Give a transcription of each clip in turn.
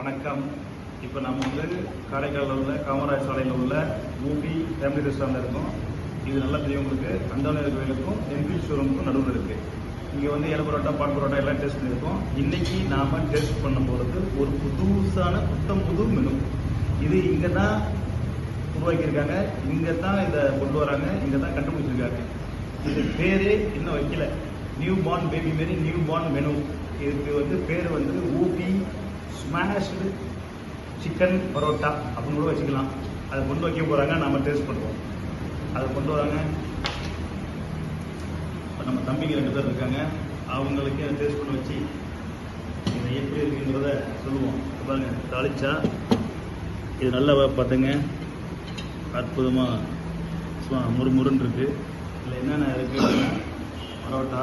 வணக்கம். இப்போ நம்ம காரைக்காலில் உள்ள காமராஜ் சாலையில் உள்ள ஊபி ஃபேமிலி ரெஸ்டாரண்ட் இருக்கோம். இது நல்லா தெரியும். அந்தோனியார் கோயிலுக்கும் என்ஃபீல்ட் ஷோரூமுக்கும் நடுவில் இருக்குது. இங்கே இலை பரோட்டா, பால் பரோட்டா எல்லாம் டேஸ்ட் பண்ணியிருக்கோம். இன்றைக்கி நாம் டேஸ்ட் பண்ண போகிறது ஒரு புது மெனு. இது இங்கே தான் உருவாக்கியிருக்காங்க, இங்கே தான் இதை கொண்டு வராங்க, இங்கே தான் கண்டுபிடிச்சிருக்காங்க. இது பேரே இன்னும் வைக்கல. நியூ பார்ன் பேபி மாரி நியூ பார்ன் மெனு. இதுக்கு பேர் ஊபி ஸ்மாஷ்டு சிக்கன் பரோட்டா அப்படின்னு கூட வச்சுக்கலாம். அதை கொண்டு வைக்க போகிறாங்க, நம்ம டேஸ்ட் பண்ணுவோம். அதை கொண்டு வராங்க. இப்போ நம்ம தம்பிங்க 2 பேர் இருக்காங்க, அவங்களுக்கு டேஸ்ட் பண்ண வச்சு இது எப்படி இருக்குங்கிறத சொல்லுவோம். பாருங்க, தாளிச்சா இது நல்லா பார்த்துங்க, அற்புதமாக முறுமுறுன்னு இருக்குது. இதில் என்னென்ன இருக்குது, பரோட்டா,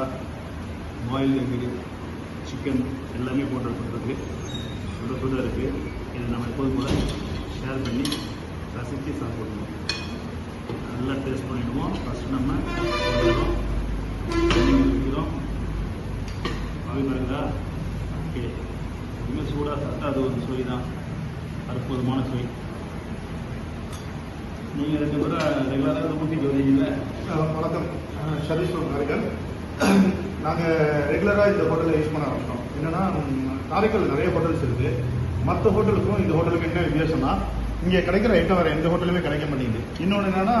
பாயில் எக்கு, சிக்கன் எல்லாமே போட்டுருக்கு. சுட இருக்குது. இது நம்ம எப்போதும் கூட ஷேர் பண்ணி ரசித்து சாப்பிடணும். நல்லா டேஸ்ட் பண்ணிவிடுவோம். ஃபஸ்ட்டு நம்ம வைக்கிறோம். பாருங்களா, ஓகே. இன்னும் சூடாக சாப்பிட்டா அது ஒரு சுவை தான், அற்புதமான சுவை. நீங்கள் 2 பேரும் ரெகுலராக ஊட்டிக்கு வருவீங்களா? வணக்கம், சதீஸ்வரன் காரைக்கால். நாங்கள் ரெகுலராக இந்த ஹோட்டலில் யூஸ் பண்ண ஆரம்பிச்சோம். என்னென்னா, காரைக்கால் நிறைய ஹோட்டல்ஸ் இருக்குது. மற்ற ஹோட்டலுக்கும் இந்த ஹோட்டலுக்கு என்ன வித்தியாசம்னா, இங்கே கிடைக்கிற ஐட்டம் வேறு எந்த ஹோட்டலுமே கிடைக்க மாட்டேங்குது. இன்னொன்று என்னென்னா,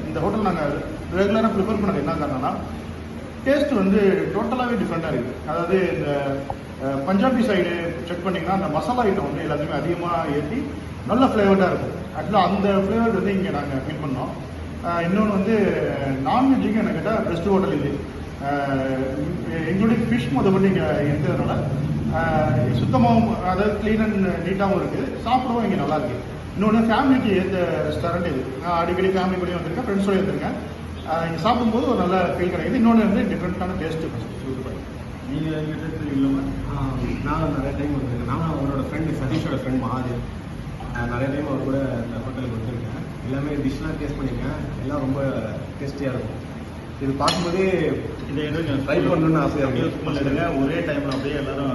இந்த ஹோட்டல் நாங்கள் ரெகுலராக ப்ரிஃபர் பண்ணது என்ன காரணம்னா, டேஸ்ட் டோட்டலாகவே டிஃப்ரெண்ட்டாக இருக்குது. அதாவது இந்த பஞ்சாபி சைடு செக் பண்ணிங்கன்னா, அந்த மசாலா ஐட்டம் எல்லாத்தையுமே அதிகமாக ஏற்றி நல்ல ஃப்ளேவர்டாக இருக்கும். ஆக்சுவலாக அந்த ஃப்ளேவர் இங்கே நாங்கள் ஃபீல் பண்ணோம். இன்னொன்று நான்வெஜ்ஜுக்கு எனக்கு கேட்டால் பெஸ்ட் ஹோட்டல் இது. எங்களுடைய ஃபிஷ் முதல்ல இங்கே இருக்கிறதுனால சுத்தமாகவும், அதாவது க்ளீன் அண்ட் நீட்டாகவும் இருக்குது. சாப்பிடவும் இங்கே நல்லா இருக்குது. இன்னொன்று ஃபேமிலிக்கு ஏற்ற ரெஸ்டாரண்ட் இது. நான் அடிக்கடி ஃபேமிலி கூடயும் வந்திருக்கேன், ஃப்ரெண்ட்ஸோடய வந்திருக்கேன். இங்கே சாப்பிடும்போது ஒரு நல்ல ஃபீல் கிடைக்குது. இன்னொன்று டிஃப்ரெண்ட்டான டேஸ்ட்டு. நீங்கள் டேஸ்ட் இல்லைமா? நானும் நிறைய டைம் வந்திருக்கேன். நானும் அவரோட ஃப்ரெண்டு சதீஷோட ஃப்ரெண்ட் மகாதேவ். நிறைய டைம் அவர் கூட இந்த ஹோட்டலுக்கு வந்திருக்கேன். எல்லாமே டிஷ்லாம் டேஸ்ட் பண்ணியிருக்கேன். எல்லாம் ரொம்ப டேஸ்டியாக இருக்கும். இது பார்க்கும்போதே இதை ட்ரை பண்ணணும்னு ஆசையாக இருக்குது. எடுங்க, ஒரே டைமில் அப்படியே எல்லாரும்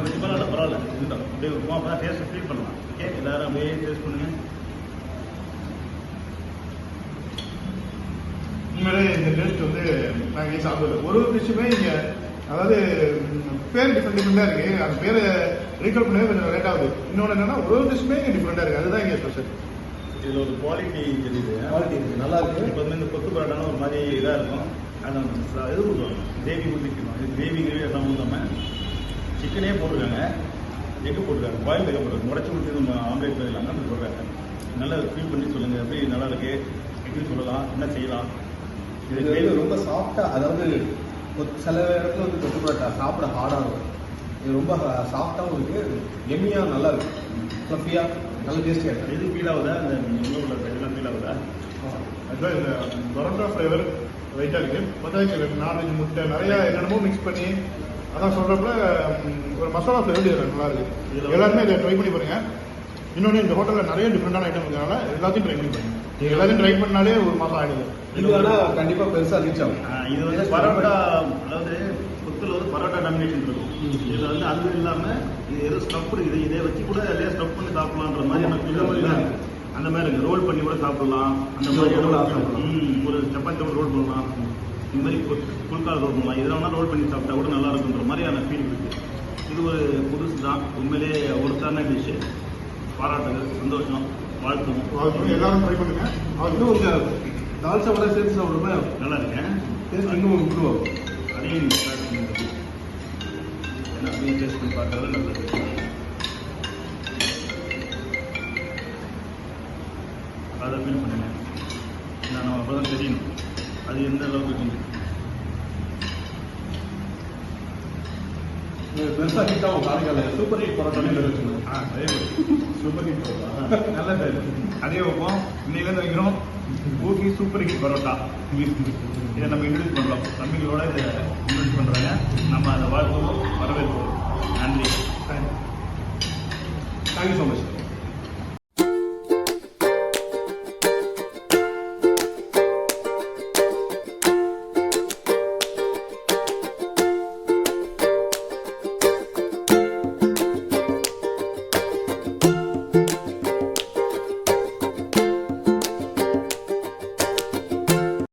வச்சு பண்ணலாம், பரவாயில்ல. இதுதான் அப்படியே இருக்கும். அப்போ தான் டேஸ்ட் ஃபீல் பண்ணலாம். ஓகே, எல்லாரும் அப்படியே டேஸ்ட் பண்ணுங்க. உண்மையிலே இந்த டேஸ்ட் நாங்கள் இங்கே சாப்பிடுறது ஒரு டிஷ்ஷுமே இங்கே, அதாவது பேர் டிஃப்ரெண்டாக இருக்குது. அந்த பேரை ரீகால் பண்ணவே கொஞ்சம் லேட் ஆகுது. இன்னொன்று என்னென்னா, ஒரு டிஷ்ஷுமே இங்கே டிஃப்ரெண்டாக இருக்குது. அதுதான் இங்கே ஸ்பெஷல். இதில் ஒரு குவாலிட்டி தெரியுது, குவாலிட்டி இருக்குது, நல்லா இருக்குது. இப்போ இந்த கொத்து பரோட்டானா ஒரு மாதிரி இதாக இருக்கும். அது இது ஊற்றுவாங்க, கிரேவி ஊற்றிக்கணும். இது கிரேவி எல்லாம் ஊற்றாமல் சிக்கனே போட்டிருக்காங்க, எக்கு போட்டிருக்காங்க, பாயில் எக்கு போட்டிருக்காங்க. உடச்சி ஊற்றி நம்ம ஆம்லேட் பண்ணிடலாங்க அப்படி சொல்கிறாங்க. நல்லா ஃபீல் பண்ணி சொல்லுங்கள், எப்படி நல்லா இருக்கு, எப்படி சொல்லலாம், என்ன செய்யலாம். இது ரொம்ப சாஃப்டாக, அதாவது சில இடத்துல கொத்து பரோட்டா சாப்பிட ஹார்டாக இருக்கும். இது ரொம்ப சாஃப்டாகவும் இருக்குது, எம்மியாக நல்லா இருக்குது, ஃப்ளஃபியாக, நல்ல டேஸ்டியாக இருக்குது. எது ஃபீல் ஆகுதா, இந்த உள்ள இதெல்லாம் ஃபீல் ஆகுதா? அதுதான் இந்த பரோட்டா ஃப்ளேவர் ரைட்டாக இருக்குது. பார்த்தா நான்வெஜ், முட்டை நிறையா என்னென்னமோ மிக்ஸ் பண்ணி, அதான் சொல்கிறப்ப ஒரு மசாலா ஃப்ளேவர் நல்லா இருக்குது. எல்லாருமே இதை ட்ரை பண்ணி பாருங்க. இன்னொன்று, இந்த ஹோட்டலில் நிறைய டிஃப்ரெண்டான ஐட்டம் இருக்கிறதுனால எல்லாத்தையும் ட்ரை பண்ணி பாருங்க. நீங்கள் எல்லாத்தையும் ட்ரை பண்ணாலே ஒரு மாதம் ஆகிடுது. இது வேணால் கண்டிப்பாக பெருசாக ரீச் ஆகும். இது பரோட்டா, அதாவது கொத்தில் பரோட்டா டாமினேஷன் இருக்கும். இதில் அது இல்லாமல் இது எதுவும் ஸ்டஃப் இருக்குது. இதை வச்சு கூட எல்லாம் ஸ்டஃப் பண்ணி சாப்பிடலான்ற மாதிரி எனக்கு ஃபீல். அந்த மாதிரி இருக்குது. ரோல் பண்ணி கூட சாப்பிடலாம். அந்த மாதிரி ஒரு சப்பாத்தி ரோல் பண்ணலாம். இந்த மாதிரி புல்கால் ரோல் பண்ணலாம். இதெல்லாம் ரோல் பண்ணி சாப்பிட்டா கூட நல்லா இருக்குன்ற மாதிரியான ஃபீல் இருக்குது. இது ஒரு புதுசு தான். உண்மையிலே ஒருத்தான டிஷ்ஷு. பாராட்டுகள், சந்தோஷம், வாழ்த்தும். எல்லாரும் ட்ரை பண்ணுங்க. இன்னும் உங்கள் தால்சா கூட சேர்த்து சாப்பிட்றப்ப நல்லா இருக்கேன். டேஸ்ட் இன்னும் இம்ப்ரூவ் ஆகும். அதையும் அப்படியே டேஸ்ட் பண்ணி பார்க்கறது நல்லது. அதை ஃபீல் பண்ணுங்க. நான் அப்போ தான் தெரியணும் அது எந்த அளவுக்கு இருக்குங்க. பெருசாக ஹிட் ஆகும். காரைக்காலில் சூப்பர் ஹிட் பரோட்டாலே வச்சுக்கணும். அதே சூப்பர் ஹிட் பரோட்டா நல்ல பேர். அதே வைப்போம். இன்னையிலேருந்து வைக்கிறோம் ஊபி சூப்பர் ஹிட் பரோட்டா. இதை நம்ம இன்ட்ரடியூஸ் பண்ணுறோம். தம்பிகளோட இதை இன்ட்ரடியூஸ் பண்ணுறாங்க. நம்ம அதை வாழ்த்துவோம், வரவேற்போம். நன்றி. Thank you so much.